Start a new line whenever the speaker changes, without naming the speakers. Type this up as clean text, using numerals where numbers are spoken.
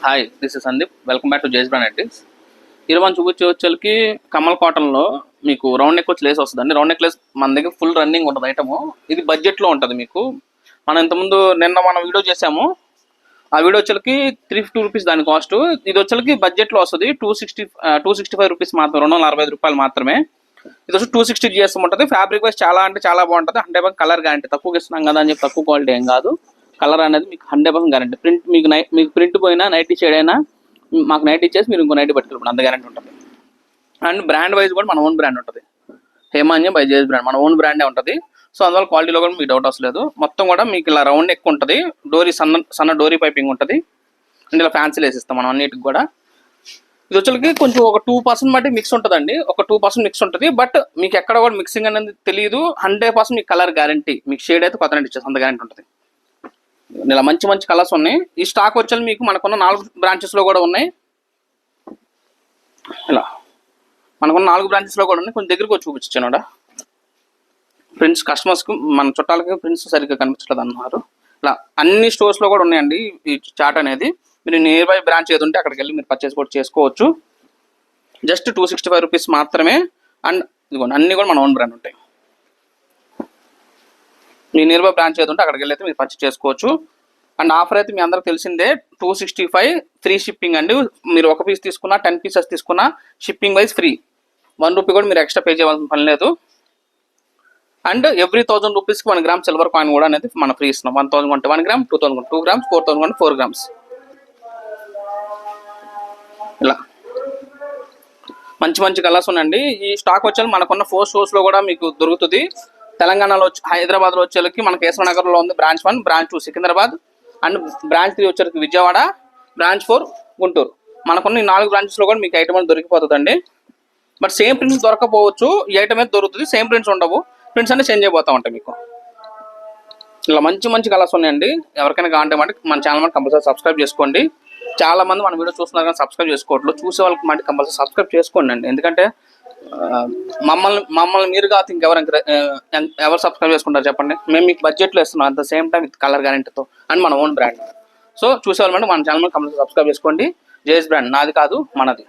Hi, this is Sandeep. Welcome back to జేస్ brand ITs. ఈరోజు మనం చూపించే వచ్చేకి కమల్ కాటన్లో మీకు రౌండ్ నెక్ వచ్చి లేస్ వస్తుందండి. రౌండ్ నెక్ లేస్ మన దగ్గర ఫుల్ రన్నింగ్ ఉంటుంది ఐటము. ఇది బడ్జెట్లో ఉంటుంది మీకు. మనం ఇంతకుముందు మనం వీడియో చేసాము. ఆ వీడియో వచ్చేకి ₹350 దాని కాస్ట్. ఇది వచ్చేకి బడ్జెట్లో వస్తుంది. 265 రూపీస్ మాత్రం, ₹245 మాత్రమే. ఇది వచ్చి 260 GSM ఉంటుంది. ఫ్యాబ్రిక్ వైజ్ చాలా అంటే చాలా బాగుంటుంది. 100% కలర్ గ్యారంటీ. తక్కువకి ఇస్తున్నాం కదా అని చెప్పి తక్కువ క్వాలిటీ ఏం కాదు. కలర్ అనేది మీకు 100% గ్యారంటీ. ప్రింట్ మీకు ప్రింట్ పోయినా, నైటీ షేడ్ అయినా మాకు నైట్ ఇచ్చేసి మీరు ఇంకో నైట్ పట్టుకెళ్ళి అంత గ్యారంటీ ఉంటుంది. అండ్ బ్రాండ్ వైజ్ కూడా మన ఓన్ బ్రాండ్ ఉంటుంది. హేమాన్యం బై జేస్ బ్రాండ్ మన ఓన్ బ్రాండే ఉంటుంది. సో అందువల్ల క్వాలిటీలో కూడా మీకు డౌట్ వస్తలేదు. మొత్తం కూడా మీకు ఇలా రౌండ్ నెక్ ఉంటుంది. డోరీ సన్న డోరీ పైపింగ్ ఉంటుంది. అండ్ ఇలా ఫ్యాన్సీ లేస్ ఇస్తాం మనం అన్నిటికి కూడా. ఇది వచ్చేకి కొంచెం ఒక 2% మట్టి మిక్స్ ఉంటుందండి. ఒక 2% మిక్స్ ఉంటుంది. బట్ మీకు ఎక్కడ కూడా మిక్సింగ్ అనేది తెలియదు. 100% మీకు కలర్ గ్యారంటీ. మీకు షేడ్ అయితే కొత్త ఇచ్చేసి అంత గ్యారంటీ ఉంటుంది. ఇలా మంచి మంచి కలర్స్ ఉన్నాయి. ఈ స్టాక్ వచ్చేది మీకు మనకున్న 4 బ్రాంచెస్లో కూడా ఉన్నాయి. ఇలా మనకున్న 4 బ్రాంచెస్లో కూడా ఉన్నాయి. కొంచెం దగ్గరికి వచ్చి చూపించాను. ప్రింట్స్ కస్టమర్స్కి, మన చుట్టాలకి ప్రింట్స్ సరిగ్గా కనిపించలేదు అన్నారు. ఇలా అన్ని స్టోర్స్లో కూడా ఉన్నాయండి ఈ చార్ట్ అనేది. మీరు నియర్ బై బ్రాంచ్ ఏది ఉంటే అక్కడికి వెళ్ళి మీరు పర్చేస్ కూడా చేసుకోవచ్చు. జస్ట్ 265 రూపీస్ మాత్రమే. అండ్ ఇదిగోండి అన్నీ కూడా మన ఓన్ బ్రాండ్ ఉంటాయి. మీ నియర్ బై బ్రాంచ్ ఏది ఉంటే అక్కడికి వెళ్ళి అయితే మీరు పర్చేస్ చేసుకోవచ్చు. అండ్ ఆఫర్ అయితే మీ అందరికి తెలిసిందే, 265 ఫ్రీ షిప్పింగ్ అండి. మీరు ఒక పీస్ తీసుకున్నా, 10 పీసెస్ తీసుకున్నా షిప్పింగ్ వైజ్ ఫ్రీ. ₹1 కూడా మీరు ఎక్స్ట్రా పే చేయాల్సిన పని లేదు. అండ్ ఎవ్రీ 1000 రూపీస్కి 1 గ్రామ్ సిల్వర్ కాయిన్ కూడా అనేది మనం ఫ్రీ ఇస్తున్నాం. 1000 కొంటే 1 గ్రామ్, 2000 కొంటే 2 గ్రామ్స్, 4000 కొంటే 4 గ్రామ్స్. ఇలా మంచి మంచి కలర్స్ ఉన్నాయండి. ఈ స్టాక్ వచ్చేది మనకున్న 4 స్టోర్స్లో కూడా మీకు దొరుకుతుంది. తెలంగాణలో హైదరాబాద్లో వచ్చేకి మన కేశవ నగర్లో ఉంది branch 1, branch 2 Secunderabad, and branch 3 వచ్చేకి విజయవాడ, బ్రాంచ్ 4 గుంటూరు. మనకున్న ఈ 4 బ్రాంచెస్లో కూడా మీకు ఐటమ్ దొరికిపోతుందండి. బట్ సేమ్ ప్రింట్స్ దొరకపోవచ్చు. ఈ ఐటమ్ అయితే దొరుకుతుంది. సేమ్ ప్రింట్స్ ఉండవు. ప్రింట్స్ అన్నీ చేంజ్ అయిపోతూ ఉంటాయి మీకు. ఇలా మంచి మంచి కలర్స్ ఉన్నాయండి. ఎవరికైనా కావాలంటే మన ఛానల్ కంపల్సరీ సబ్స్క్రైబ్ చేసుకోండి. చాలా మంది మన వీడియో చూస్తున్నారు కానీ సబ్స్క్రైబ్ చేసుకోవట్లేదు. చూసే వాళ్ళకి మళ్ళీ కంపల్సరీ సబ్స్క్రైబ్ చేసుకోండి అండి. ఎందుకంటే మమ్మల్ని మీరు కాదు ఎవరు సబ్స్క్రైబ్ చేసుకుంటారు చెప్పండి. మేము మీకు బడ్జెట్లో ఇస్తున్నాం, at the same time with colour గ్యారెంటీతో అండ్ మన ఓన్ బ్రాండ్. సో చూసేవాళ్ళంటే మన ఛానల్ కంపల్సరీ సబ్స్క్రైబ్ చేసుకోండి. జేఎస్ బ్రాండ్ నాది కాదు, మనది.